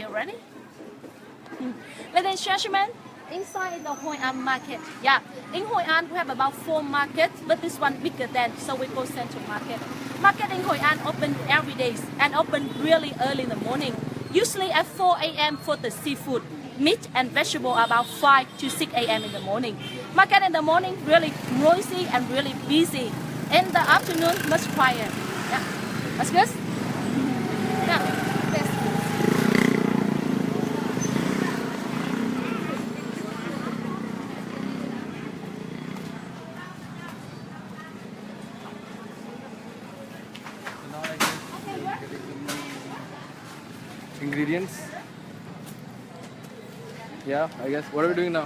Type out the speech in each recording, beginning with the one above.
You ready? Ladies and gentlemen, inside the Hoi An market. Yeah, in Hoi An we have about 4 markets, but this one bigger than, so we call Central Market. Market in Hoi An open every day and open really early in the morning. Usually at 4 a.m. for the seafood. Meat and vegetable about 5 to 6 a.m. in the morning. Market in the morning really noisy and really busy. In the afternoon, much quiet. Yeah, that's good. Yeah. Ingredients. Yeah, I guess. What are we doing now?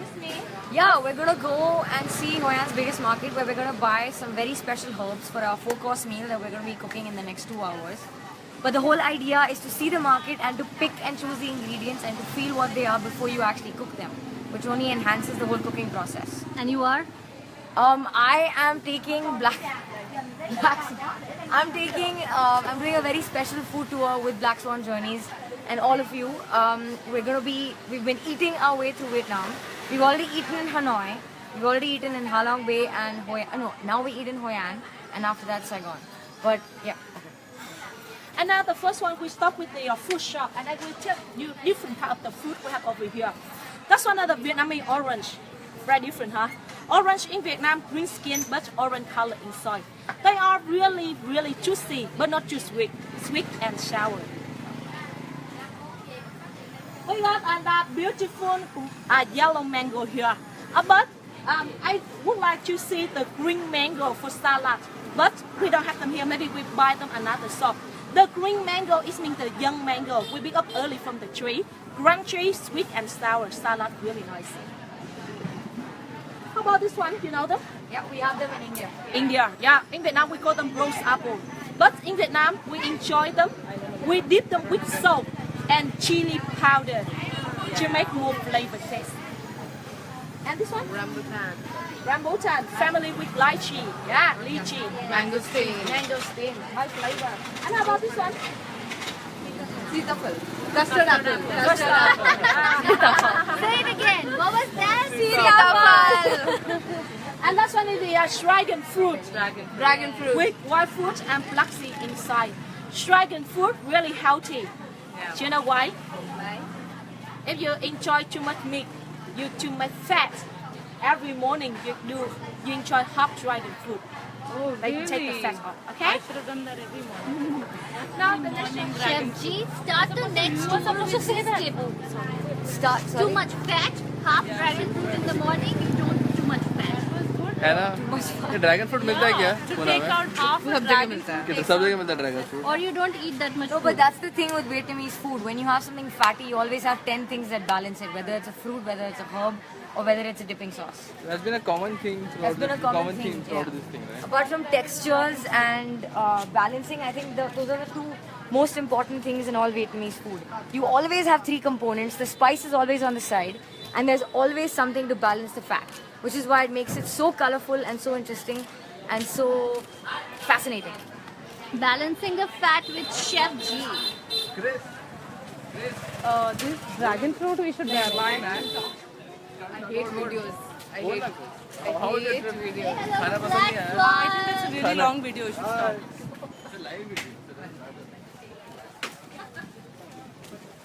Yeah, we're gonna go and see Hoi An's biggest market where we're gonna buy some very special herbs for our 4-course meal that we're gonna be cooking in the next 2 hours. But the whole idea is to see the market and to pick and choose the ingredients and to feel what they are before you actually cook them, which only enhances the whole cooking process. And you are? I am taking I'm doing a very special food tour with Black Swan Journeys, and all of you. We've been eating our way through Vietnam. We've already eaten in Hanoi, we've already eaten in Ha Long Bay and now we eat in Hoi An, and after that Saigon. But yeah. And now the first one, we start with the food shop, and I will tell you different type of the food we have over here. That's one of the Vietnamese orange. Very different, huh? Orange in Vietnam, green skin but orange color inside. They are really, really juicy, but not too sweet. Sweet and sour. We got a beautiful yellow mango here. But I would like to see the green mango for salad. But we don't have them here. Maybe we buy them another shop. The green mango is mean the young mango. We pick up early from the tree. Crunchy, sweet and sour salad, really nice. How about this one? You know them? Yeah, we have them in India. India, yeah. In Vietnam we call them rose apple. But in Vietnam we enjoy them. We dip them with salt and chili powder to make more flavor taste. And this one? Rambutan. Rambutan, family with lychee. Yeah, lychee. Mangosteen. Mangosteen, high flavor. And how about this one? Sitapal. Custard apple. Custard apple. Say it again. What was that? Sitapal. And that's one is the dragon fruit. Dragon fruit. With white fruit and flaxseed inside. Dragon fruit really healthy. Do you know why? Why? If you enjoy too much meat, you too much fat. Every morning you enjoy hot dragon fruit. Oh, Like you take the fat off. Okay? I should have done that every morning. Now the next Chef G, start the next one. Supposed to say that. Start, Too much fat, half dragon fruit in the morning, you don't too much fat. है ना? ये dragon fruit मिलता है क्या? to Pune take में? out half the dragon fruit. किधर सब जगह मिलता है dragon fruit? Or you don't eat that much No, food. but that's the thing with Vietnamese food. When you have something fatty, you always have 10 things that balance it. Whether it's a fruit, whether it's a herb, or whether it's a dipping sauce. That's been a common thing That's been a common thing, throughout yeah. this thing, right? Apart from textures and balancing, I think those are the 2 most important things in all Vietnamese food. You always have 3 components. The spice is always on the side, and there's always something to balance the fat, which is why it makes it so colorful and so interesting and so fascinating. Balancing the fat with Chef G. This dragon fruit we should buy. I hate videos. I hate How is it? videos. खाना पसंद नहीं आया? I think it's a really long video. You should stop.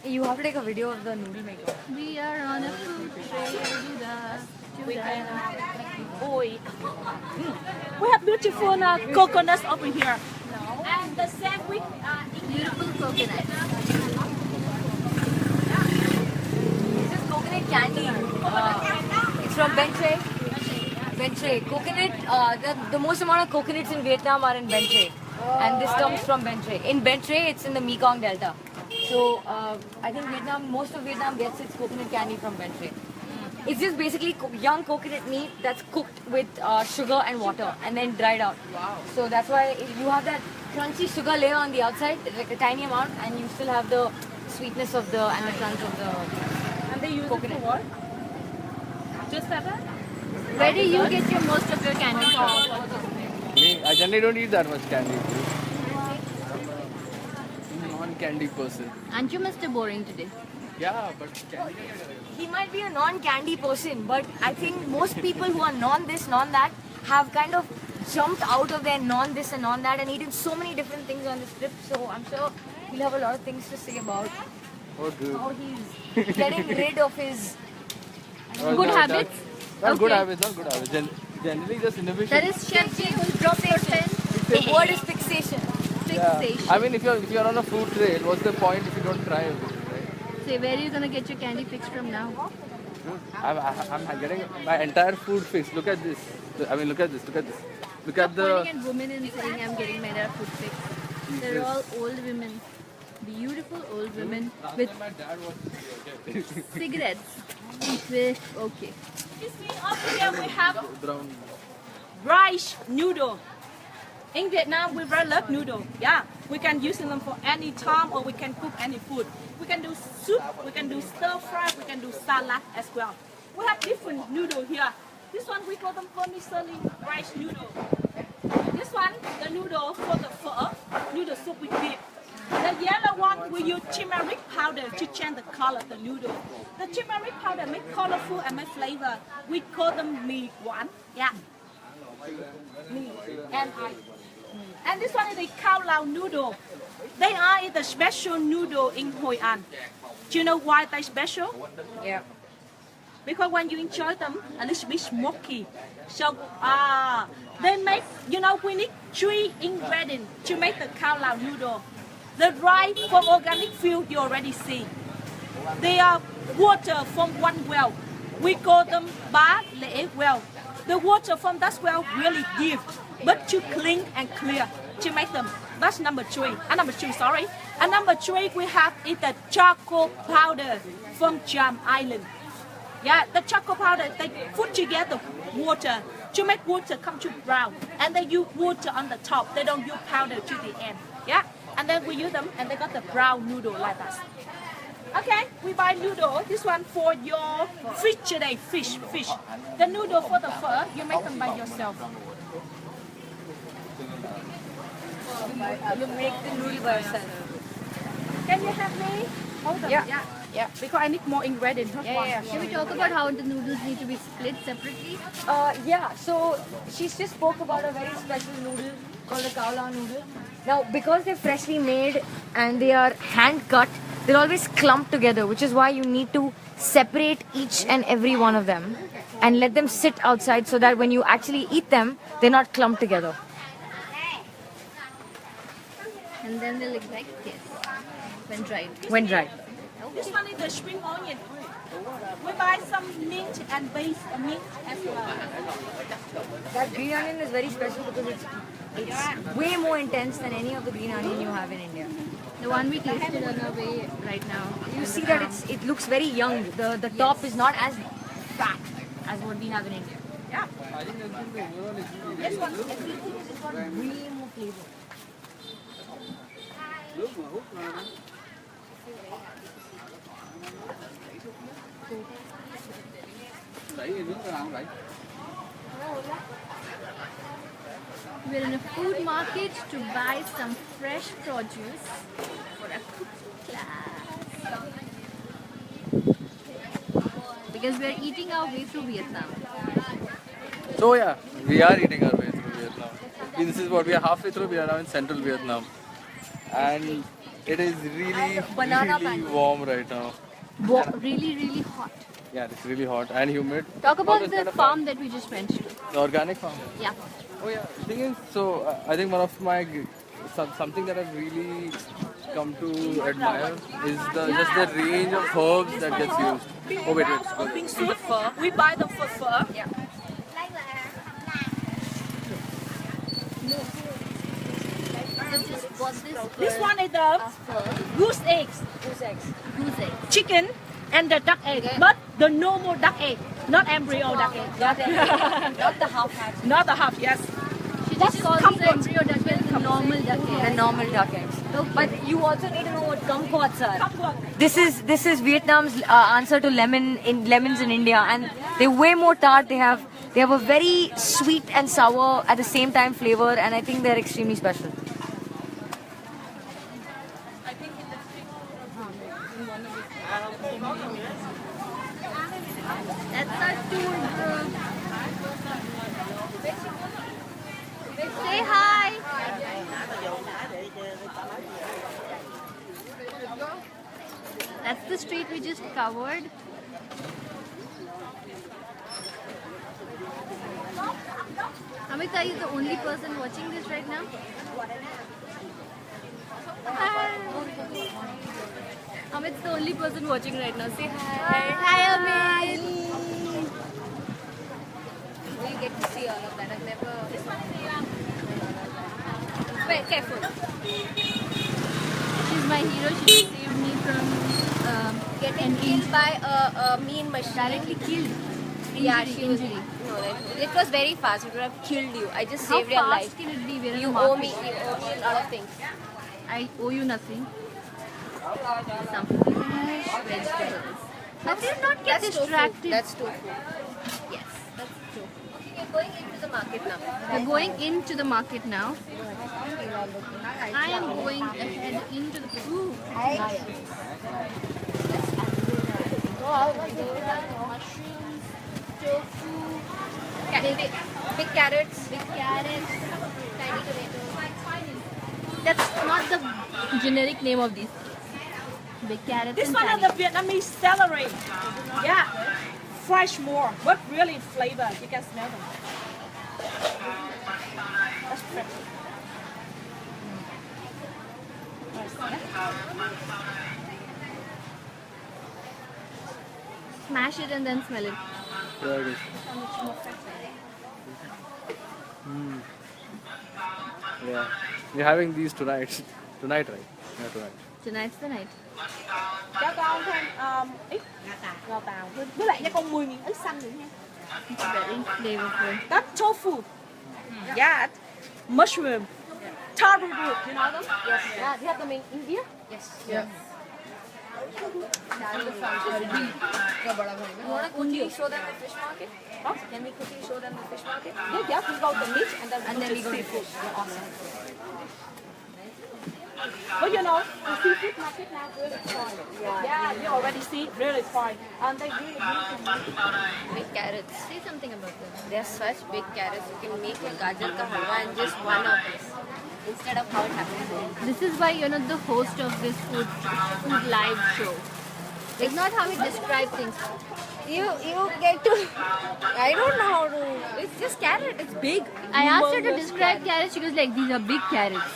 You have to take a video of the noodle maker. We are on a food train. Oi. We have beautiful coconuts over here. And the same with Beautiful coconut. This is coconut candy. It's from Ben Tre. Ben Tre. Coconut, the most amount of coconuts in Vietnam are in Ben Tre. And this comes from Ben Tre. In Ben Tre, it's in the Mekong Delta. So, I think most of Vietnam gets its coconut candy from Ben Tre. It's just basically young coconut meat that's cooked with sugar and water and then dried out. Wow. So that's why you have that crunchy sugar layer on the outside, like a tiny amount, and you still have the sweetness of the and the crunch of the and they use coconut. it for what? Just that? Where do you get your most of your candy from? Me, I generally don't eat that much candy. non-candy person. Aren't you Mr. Boring today? Yeah, but candy. He might be a non-candy person, but I think most people who are non-this, non-that have kind of jumped out of their non-this and non-that and eaten so many different things on this trip. So I'm sure he'll have a lot of things to say about Oh, dude. how he's getting rid of his Good habits? Not good Okay. habits, not good habits. Generally just inhibition. That is Chef J who's dropped your pen. The word is fixation. Fixation. I mean, if you're on a food trail, what's the point if you don't try everything, right? Say, where are you gonna get your candy fix from now? Dude, I'm getting my entire food fixed. Look at this. I mean, look at this. Look at this. Look at the. Pointing at women and saying I'm getting my entire food fix. They're all old women. Beautiful old women with My dad was cigarettes. With, okay. You see, over here we have brown. rice noodle. In Vietnam, we very love noodle. Yeah, we can use them for any time, or we can cook any food. We can do soup, we can do stir fry, we can do salad as well. We have different noodle here. This one we call them vermicelli rice noodle. This one, the noodle for the pho, noodle soup with beef. The yellow one we use turmeric powder to change the color of the noodle. The turmeric powder make colorful and make flavor. We call them mì quán. Yeah. Mì and I. And this one is the khao lao noodle. They are the special noodle in Hoi An. Do you know why they special? Yeah. Because when you enjoy them, a little bit smoky. So, they make, we need 3 ingredients to make the khao lao noodle. The rice from organic field you already see. They are water from one well. We call them Ba Le well. The water from that well really deep, but too clean and clear to make them. That's number 3. Number 2, sorry. And number 3 we have is the charcoal powder from Jam Island. Yeah, the charcoal powder, they put together water to make water come to brown. And they use water on the top. They don't use powder to the end. Yeah, and then we use them and they got the brown noodle like that. Okay, we buy noodle. This one for your fish today, fish. The noodle for the pho, you make them by yourself. You make the noodle by yourself. Can you help me? Hold on. Yeah. Because I need more ingredients, not one. Can we talk about how the noodles need to be split separately? Yeah, so she just spoke about a very special noodle called the khao lao noodle. Now, because they're freshly made and they are hand cut, they're always clumped together, which is why you need to separate each and every one of them and let them sit outside so that when you actually eat them, they're not clumped together. And then they look like this when dried. When dried. This one is the spring onion. We buy some mint and base mint as well. That green onion is very special because it's way more intense than any of the green onion you have in India. The one we tasted on our way right now. You see that it looks very young. The top is not as fat as what we have in India. Yeah. This one. Everything is got way more flavor. We're in a food market to buy some fresh produce for a cooking class. Because we're eating our way through Vietnam. So yeah, we are eating our way through Vietnam. This is what we are halfway through. We are now in central Vietnam, and it is really warm right now. Really, really hot. Yeah, it's really hot and humid. Talk All about this the kind of farm that we just went to. The organic farm. Yeah. Oh yeah, the thing is, so I think one of my something that I've really come to admire is just the range of herbs that gets used. Oh wait, Being soup pho, we buy them for pho. Yeah. So just bought this This one is the goose eggs, Goose eggs. goose egg. chicken, and the duck egg. But the normal duck egg, not embryo duck egg. Not the half hatch. Not the half, yes. She just calls the embryo duck egg the normal duck The egg. normal duck eggs. But you also need to know what kumquats are. Kumquat. This is Vietnam's answer to lemons in India, and they're way more tart. They have a very sweet and sour at the same time flavor, and I think they're extremely special. I think in the That's our tour group. Say hi. That's the street we just covered. Amit, are you the only person watching this right now? Hi. Amit's the only person watching right now. Say hi. Hi, Amit. We get to see all of that. I've never. Wait, careful. She's my hero. She saved me from Getting killed by a mean machine. directly killed. Yeah, Injury, she was. injury. No, it was very fast. It would have killed you. I just How saved your fast life. can it be? We're in You a owe market. me. You owe me a lot of things. I owe you nothing. Some fresh vegetables. How do you not get That's distracted? tofu. That's tofu. Yes, that's tofu. Okay, we're going into the market now. We're going into the market now. I am going ahead into the food. Mushrooms, tofu, Big carrots. big carrots. Tiny tomatoes. That's not the generic name of these. Big carrots This and one is tiny. the Vietnamese celery. Yeah, fresh more, but really flavor. You can smell them. That's fresh. Smash it and then smell it. Yeah, it is. Yeah. We're having these tonight. Tonight, right? Yeah, tonight. Tonight's the night. Cho con thêm ít ngò tàu với lại cho con 10 miếng ớt xanh nữa nha. It's very flavorful. That's tofu. Yeah. Mushroom. Taro root. You know them? Yes. Yeah, they have them in India. Yes. Yeah. You want to quickly show them the fish market? Huh? Can we quickly show them the fish market? Yeah, we go to meat and then we go to seafood. fish. Yeah, awesome. Well, you know, the seafood market now really fine. Yeah, you already see really fine. And they really Big carrots. Say something about them. They're such big carrots. You can make a gajar ka halwa in just 1 of this. Instead of how it happens. This is why you're not the host of this food live show. It's not how we describe things. You get to. I don't know how to. It's just carrot. It's big. I asked her to describe carrots. She was like, "These are big carrots.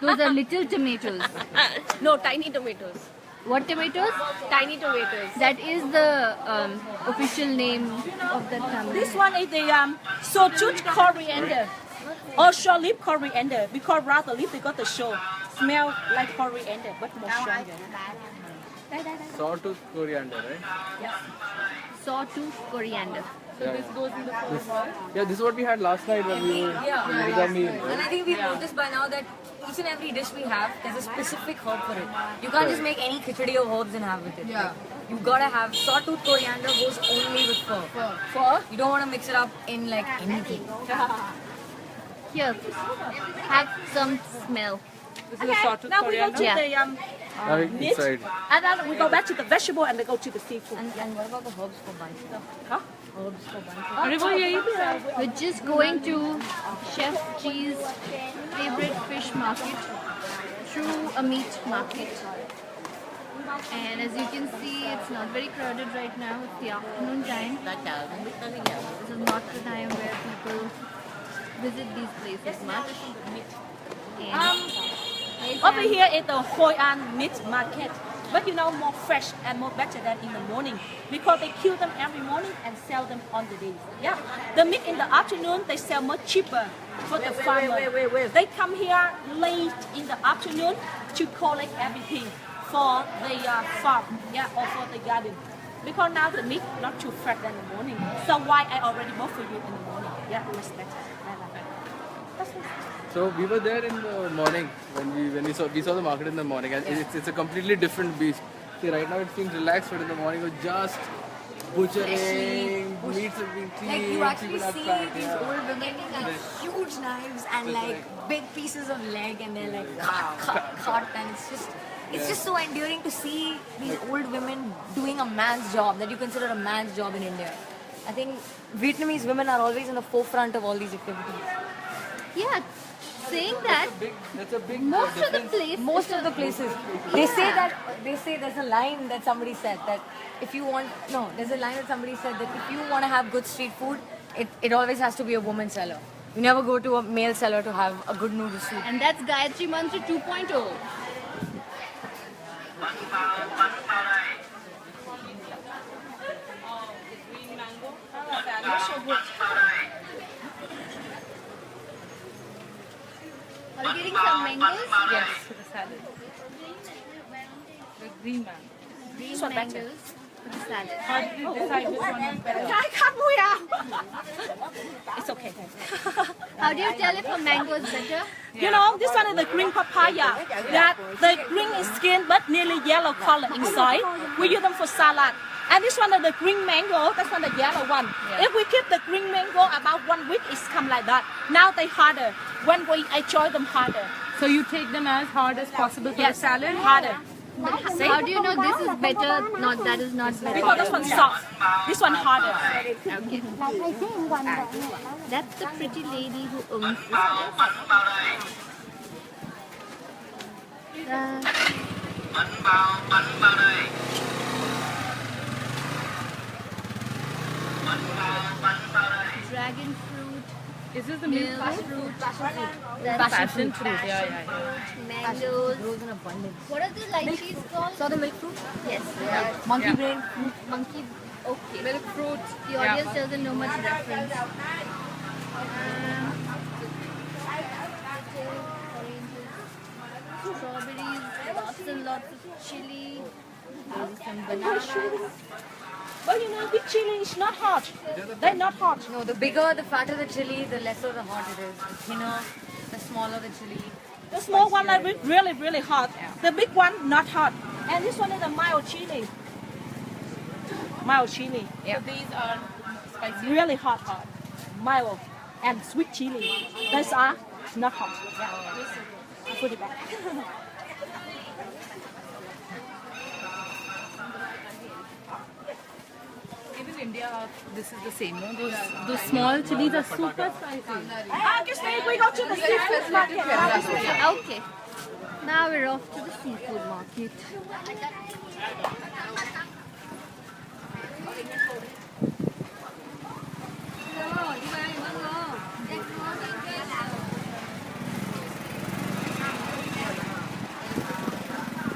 Those are little tomatoes." No, tiny tomatoes. What tomatoes? Tiny tomatoes. That is the official name of the family. This one is the sawtooth coriander or short leaf coriander. We call rather leaf because the show smell like coriander but more stronger. Sawtooth coriander, right? Sawtooth coriander. Yeah. Yeah, this is what we had last night when we were with the meal, And right? I think we've noticed by now that each and every dish we have, there's a specific herb for it. You can't just make any khichdi of herbs and have with it. Yeah. You've got to have sawtooth coriander goes only with pho. For You don't want to mix it up in like anything. Here, have some smell. This is a sawtooth now we go coriander. to Yeah. the Now we meat inside. and then we go back to the vegetable and then go to the seafood. And what about the herbs for bunch? Huh? Herbs for bunch. अरे वो यही भी है. We're just going to Chef G's favorite fish market through a meat market. And as you can see, it's not very crowded right now. It's the afternoon time. This is not the time where people visit these places much. And Over here is the Hoi An meat market. But you know, more fresh and more better than in the morning because they kill them every morning and sell them on the day. Yeah, the meat in the afternoon they sell much cheaper for the farmer. They come here late in the afternoon to collect everything for the farm, yeah, or for the garden. Because now the meat not too fresh than the morning. So why I already bought for you in the morning? Yeah, much better. That's what. So we were there in the morning when we saw the market in the morning, and it's a completely different beast. See, right now it seems relaxed, but in the morning it was just butchering, meats are being cleaned, Like you actually people are see packed, these yeah. old women with like huge knives and like big pieces of leg and they're like cut and it's just It's just so endearing to see these old women doing a man's job that you consider a man's job in India. I think Vietnamese women are always in the forefront of all these activities. Yeah, saying that, That's a big most of the places. Most of the places, they say there's a line that somebody said that if you want, no, there's a line that somebody said that if you want to have good street food, it always has to be a woman seller. You never go to a male seller to have a good noodle soup. And that's Gayatri Mantra 2.0. Are we getting some mangoes? Yes, for the salad. The green mango. Green mangoes for the salad. How did you decide which one was better? It's okay. How do you tell if a mango is better? You know, this one is the green papaya. That the green is skin but nearly yellow color inside. We use them for salad. And this one is the green mango. That's one the yellow one. If we keep the green mango about 1 week, it's come like that. Now they harder. When we enjoy them harder. So you take them as hard as possible for the salad? Harder. How do you know this is better, not that is not better? Because this one soft. This one harder. Okay. That's the pretty lady who owns this place. Dragon fruit, Is this the milk milk fruit? that's Passion fruit, yeah. mangoes. Grows in abundance. What are the lychees called? Saw the milk fruit? Yes. Monkey brain. Monkey. Okay. Milk fruit. The audience doesn't know much reference. Strawberries, lots and lots of chili, some bananas. But you know, big chili is not hot. They're not hot. No, the bigger, the fatter the chili, the lesser the hot it is. The thinner, the smaller the chili. The small one are really, really hot. The big one, not hot. And this one is a mild chili. Mild chili. So these are spicy. Really hot. Mild and sweet chili. These are not hot. I'll put it back. Even in India, this is the same. No? Those small chilies are super spicy. We go to the seafood market. Okay. Now we're off to the seafood market.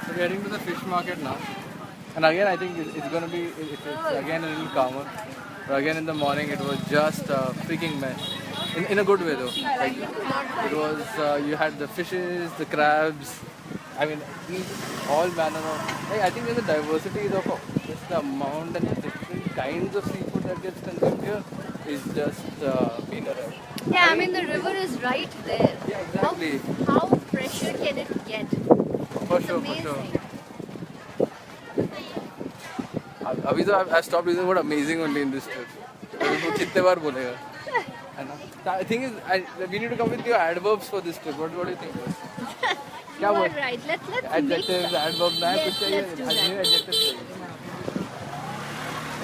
So we're heading to the fish market now. And again, I think it's going to be, it's again a little calmer. But again in the morning, it was just a freaking mess. In a good way though. Like, it was, you had the fishes, the crabs, I mean, all manner of, like, I think there's a diversity of just the amount and the different kinds of seafood that gets consumed here is just been around. Yeah, I mean the river is right there. Yeah, exactly. How fresher can it get? For sure, for sure. अभी तो I stopped using the word amazing only in this trip. वो कितने बार बोलेगा? है ना? The thing is, we need to come with your adverbs for this trip. What do you think? You are right. Let's make Adjectives, adverbs, ना Yes, कुछ चाहिए? let's do आज that. new adjectives चाहिए.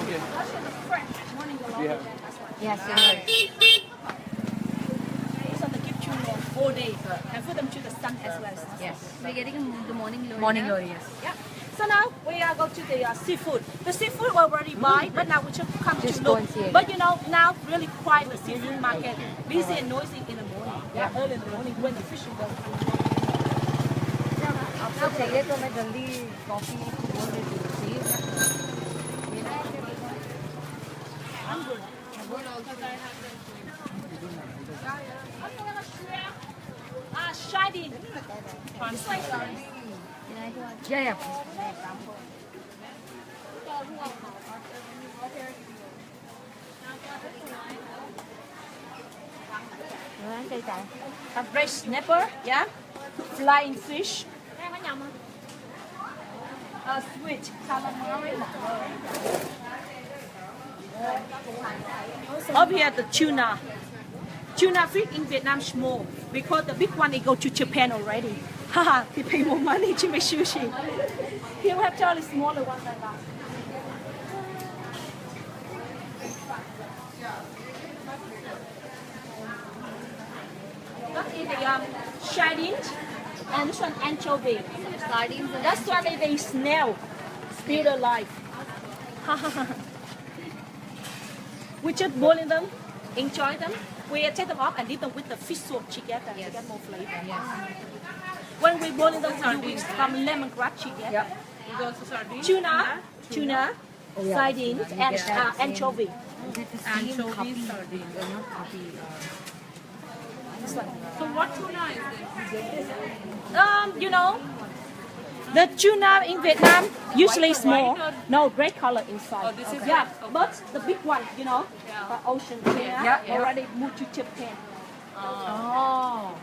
Okay. Yeah. Yes, you're right. This one they keep chewing for 4 days. And put them to the sun as well. Yes. We're getting the morning glory. Morning now. glory, yes. Yeah. So now we are going to the seafood. The seafood we already buy, but now we just come Just to go look. and see it. But you know, now really quiet the seafood market. Busy and noisy in the morning. Yeah, early in the morning when the fishing goes. आपको चाहिए तो मैं जल्दी coffee बोल देती हूँ चाहिए Shiny. yeah A fresh snapper, yeah. Flying fish. A sweet calamari. Up here the tuna. Tuna fish in Vietnam small because the big one they go to Japan already. Haha, they pay more money to make sushi. Here we have totally smaller ones like that. That is the sardines and this one anchovy. Sardines and That's one is a snail, still alive. We just boiling them, enjoy them. We take them up and dip them with the fish sauce together to get more flavor. Yes. When we boiling them, we use some lemongrass together. Yeah. Is also sardine? Tuna, sardines, and anchovy. Anchovies, sardines. So what tuna is this? You know, the tuna in Vietnam usually small, no red color inside. Oh, this is yeah, red, okay. but the big one, you know, ocean tuna, already moved to Japan. Oh.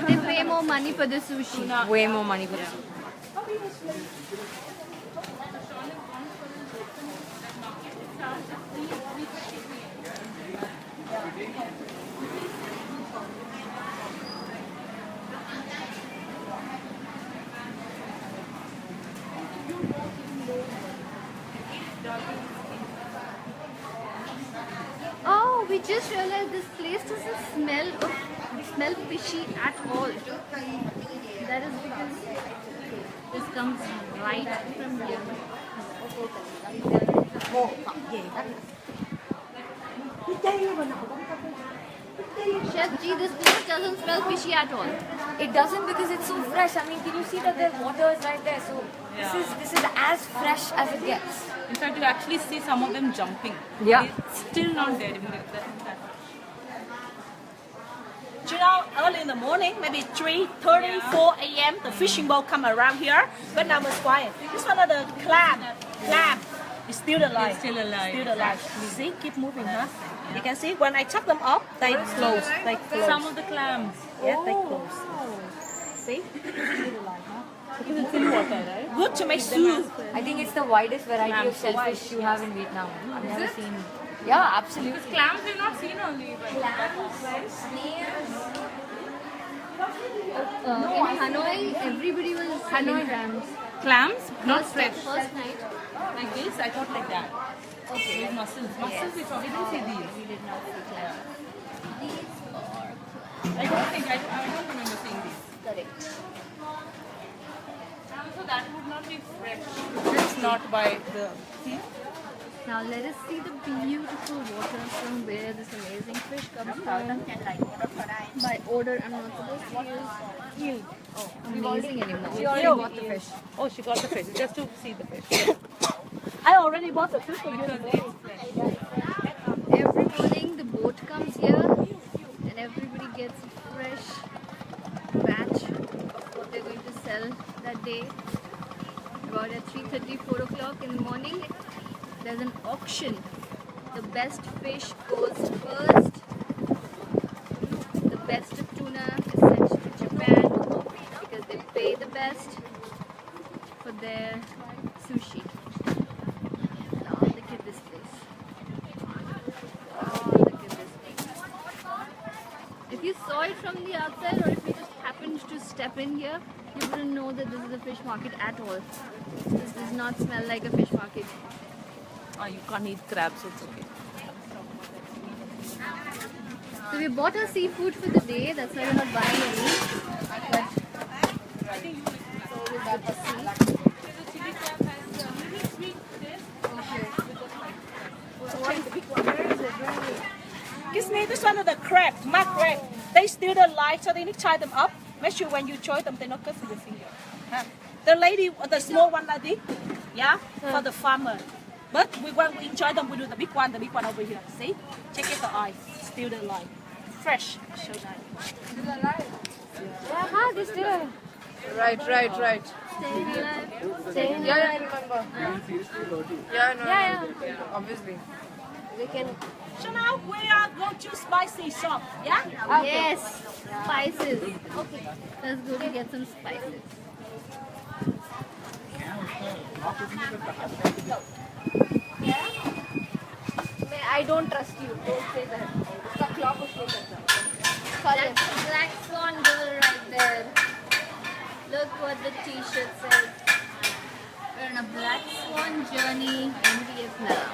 they pay more money for the sushi. Way more money for this. Oh, we just realized this place doesn't smell fishy at all. That is because this comes right from here. Chef G, this place doesn't smell fishy at all. It doesn't because it's so fresh. I mean, can you see that the water is right there? So this is as fresh as it gets. In fact, you actually see some of them jumping. Yeah. It's still not there. You know, early in the morning, maybe 3:30, 4 a.m., the fishing boat come around here, but now it's quiet. This one of the crab is still alive. It's still alive. Still alive. You see, keep moving, huh? You can see when I chop them up, they close. They close. Some of the clams. Yeah, they close. See? Because it's in water, right? Good to make soup. I think it's the widest variety of shellfish you have in Vietnam. I've never seen. Yeah, absolutely. Clams we've not seen only. In Hanoi, everybody was selling clams. Clams? Not fresh. First night. Like this? I thought like that. Okay. With mussels. Mussels we saw. We didn't see these. We did not see clams. These I don't remember seeing these. correct. So that would not be fresh. It's not by the... See? Now let us see the beautiful water from where this amazing fish comes from. By order, I'm not supposed to use amazing anymore. She already got the fish. Oh, she got the fish. Just to see the fish. I already bought the fish for you. Every morning the boat comes here and everybody gets a fresh batch of what they're going to sell that day. About at 3:30, 4 o'clock in the morning, there's an auction. The best fish goes first. The best of tuna is sent to Japan because they pay the best for their sushi. Now look at this place. Oh, look at this place. If you saw it from the outside or if you just happened to step in here, you wouldn't know that this is a fish market at all. This does not smell like a fish market. Oh, you can't eat crabs, so it's okay. So we bought our seafood for the day, that's why we're not buying any. But it's always good to see. Kiss me, this one of the crab, mud crab. They still alive, so they need to tie them up. Make sure when you enjoy them, they're not cutting your finger. The lady, the small one like this, yeah, for the farmer. But when we enjoy them, we do the big one over here. See? Check it the eyes, still alive. Fresh, so nice. Still alive? Yeah, they're still alive. Right. Staying alive. Staying Yeah, alive. I remember. Yeah, obviously. We can. So now we are going to spicy shop, yeah? Yes, spices. Okay, let's go to get some spices. I don't trust you. Don't say that. It's a clock of That's the black swan girl right there. Look what the t-shirt says. We're on a black swan journey in Vietnam.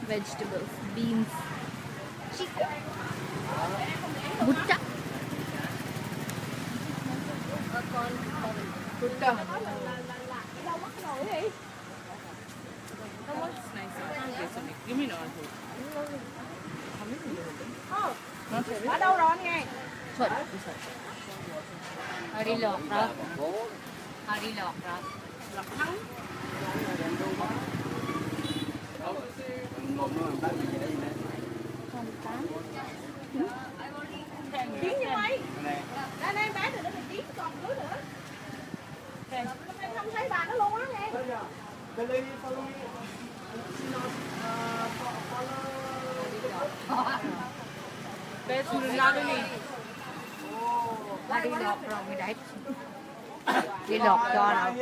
Vegetables, beans, chicken, butta. Give me no. Hari lọc ra. Hari lọc ra. Hari lọc rồi mới đấy. Đi lọc cho nào. I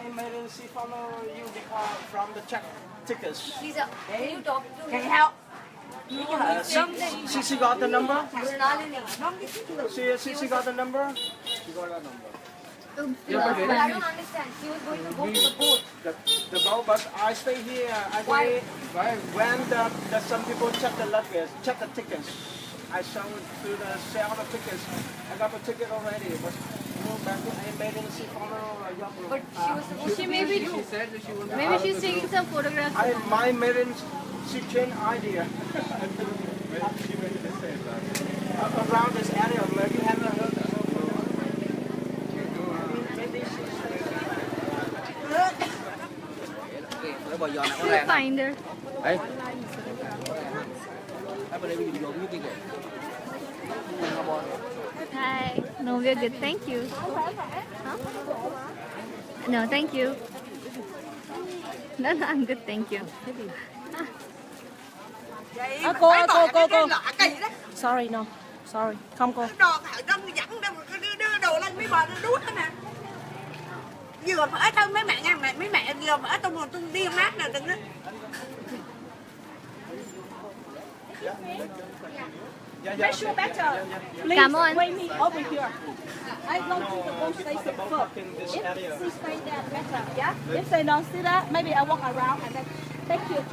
emergency follow you because from the check tickets. Lisa, can you talk to Can you help? Something. She got the number? Nalini. She got the number? I don't understand. She was going to go to the boat. The boat, but I stay here. Why? When some people check the luggage, check the tickets. I show it to the sell the tickets. I got the ticket already, but back to emergency follow your But she was supposed She to maybe She said that she wouldn't. maybe she's taking some photographs. my emergency she changed idea. Around this area, maybe haven't heard that. We'll find her. Hey. Hi. No, we're good. Thank you. Huh? No, thank you. No, I'm good. Thank you. Cô. Sorry, no. Sorry. Không cô. Đồ đông dẫn đưa đồ lên mấy bờ đuối hết nè. Vừa mở thôi mấy mẹ nghe mấy mẹ vừa mở tôi đi mát nè đừng đó. Pressure better. Please Come on. wait me over here. I go to the boat station first. If she stay there, better. Yeah? If they don't see that, maybe I walk around and then thank you.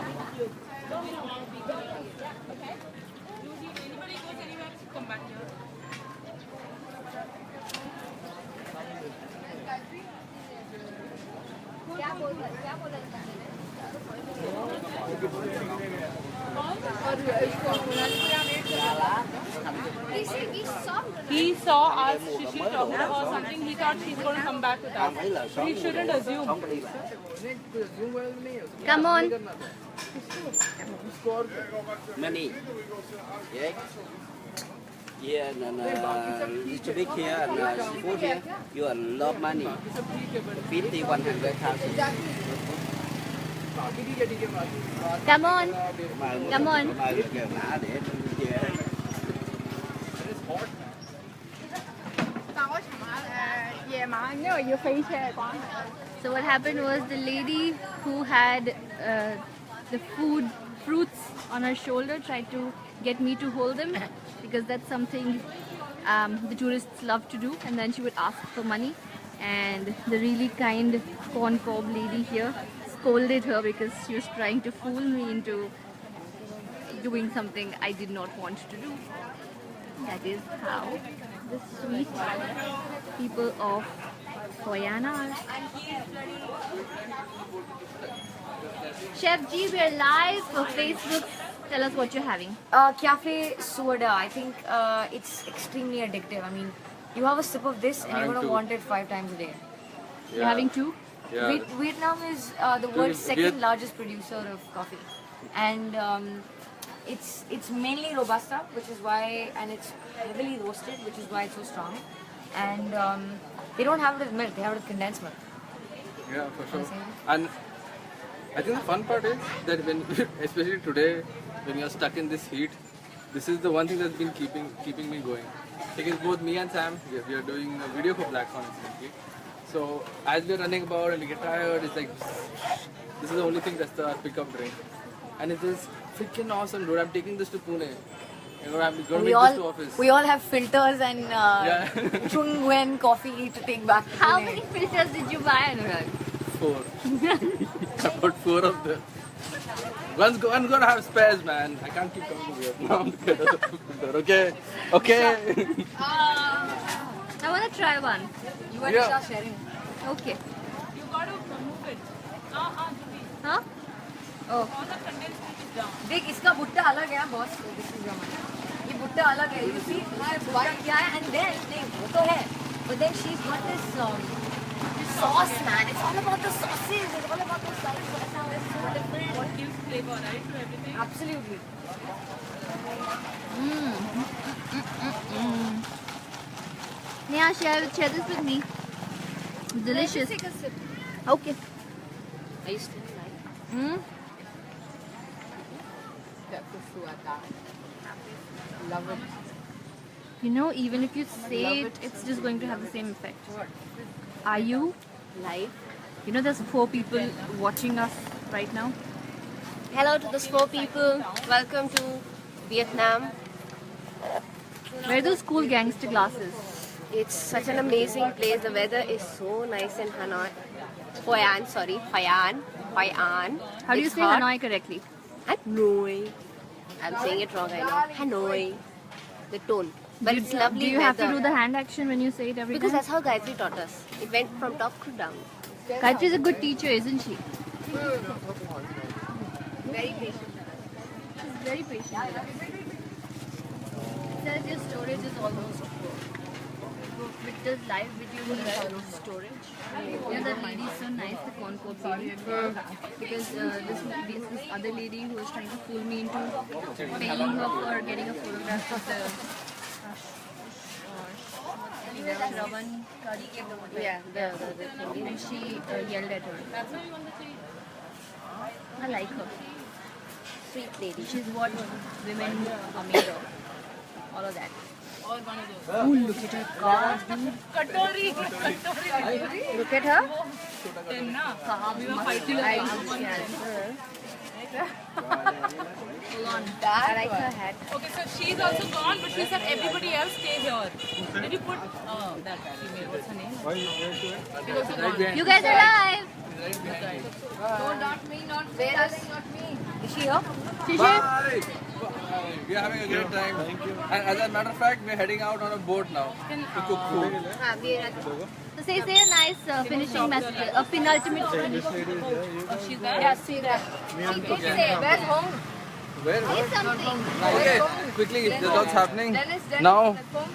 He saw us, she talked to her something, he thought she's going to come back with us. He shouldn't assume. Come on. Money. Yeah. Yeah, and little bit here and seafood here. You a lot of money. 50, 100,000. Come on. Come on. Mà kêu nã để về. So what happened was the lady who had the fruits on her shoulder tried to get me to hold them because that's something the tourists love to do, and then she would ask for money, and the really kind corn cob lady here scolded her because she was trying to fool me into doing something I did not want to do. That is how the sweet people of Hoi An are. Chef G, we're live for Facebook. Tell us what you're having. Cafe soda. I think it's extremely addictive. I mean, you have a sip of this and you're going to want it 5 times a day. You're having two? Yeah. Vietnam is the world's second largest producer of coffee, and it's mainly Robusta, which is why, and it's heavily roasted, which is why it's so strong. And they don't have it with milk; they have it with condensed milk. Yeah, for sure. And I think the fun part is that when, especially today, when you're stuck in this heat, this is the one thing that's been keeping me going. Because both me and Sam, we are doing a video for Black Swan incidentally. So as we're running about and we get tired, it's like this is the only thing that's the pickup drink, and it is freaking awesome, dude. I'm taking this to Pune. You know, I'm going to take this to office. We all have filters and Chung Wen coffee to take back. to How Pune. many filters did you buy, Anurag? 4. I bought 4 of them. One's gonna have spares, man. I can't keep coming to Vietnam together. Okay? Okay? I want to try one. You and Yeah. Isha sharing. Okay. You got to move it. Huh? Oh. All the condensed milk is down. देख इसका भुट्टा अलग है boss. ये भुट्टा अलग है. You see भुट्टा क्या है and then नहीं वो तो है. But then she's got this sauce, man. It's all about the sauces. It's all about the sauce. That's how it's so different. What gives flavor, right, to everything? Absolutely. Yeah, share this with me. Delicious. Take a sip. Okay. Are you still alive? Mm. Love it. You know, even if you say it, it's just going to have the same effect. Are you live? You know, there's 4 people watching us right now. Hello to those 4 people. Welcome to Vietnam. Wear those cool gangster glasses. It's such an amazing place. The weather is so nice in Hanoi. Hoi An, sorry. Hoi An. Hoi An. How do you It's say hot. Hanoi correctly? Hanoi. I'm saying it wrong, I know. Hanoi. The tone. But it's lovely Do you have to weather. do the hand action when you say it every Because time? that's how Gayatri taught us. It went from top to down. Gayatri is a good teacher, isn't she? Very patient. She's very patient. It says your storage is almost full. With this live video, you have storage. You know, that lady is so nice, the Concord lady. Because this other lady who was trying to fool me into paying her for getting a photograph of the Shravan Kadi. Yeah, the thing. And she yelled at her. I like her. Sweet lady. She's what women are made of. All of that. All one of those. Oh, look at her calves, dude. Katori. Katori. Look at her. Then, na, Calves, we were muscles, fighting eyes, over she one. has. Hold on. I like her hat. Okay, so she's also gone, but she said everybody else stay here. Did you put that female? What's her name? She's also gone. You guys are live. No, not me, not me, darling, not me. Is she here? Bye! We're having a great time. Thank you. And as a matter of fact, we're heading out on a boat now to cook food. So say a nice finishing message, a penultimate finish. Oh, she's there? Yeah, see that. Say, where's home? Where? Say something. Okay, quickly, there's what's happening. Dennis, Now, at home?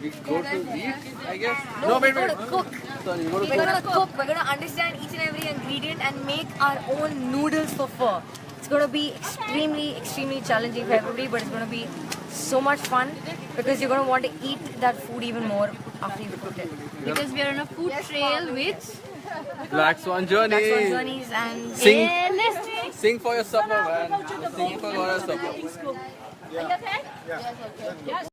we go to eat, I guess. No, wait, We're wait. gonna cook. Sorry, we go to We're gonna cook. We're gonna understand each and every ingredient and make our own noodles for pho. It's gonna be extremely challenging for everybody, but it's gonna be so much fun because you're gonna want to eat that food even more after you cook it. Because we are on a food trail with Black Swan Journey. That's what journeys and Sing, listening. sing for your supper, man. Sing for your supper. Are you okay?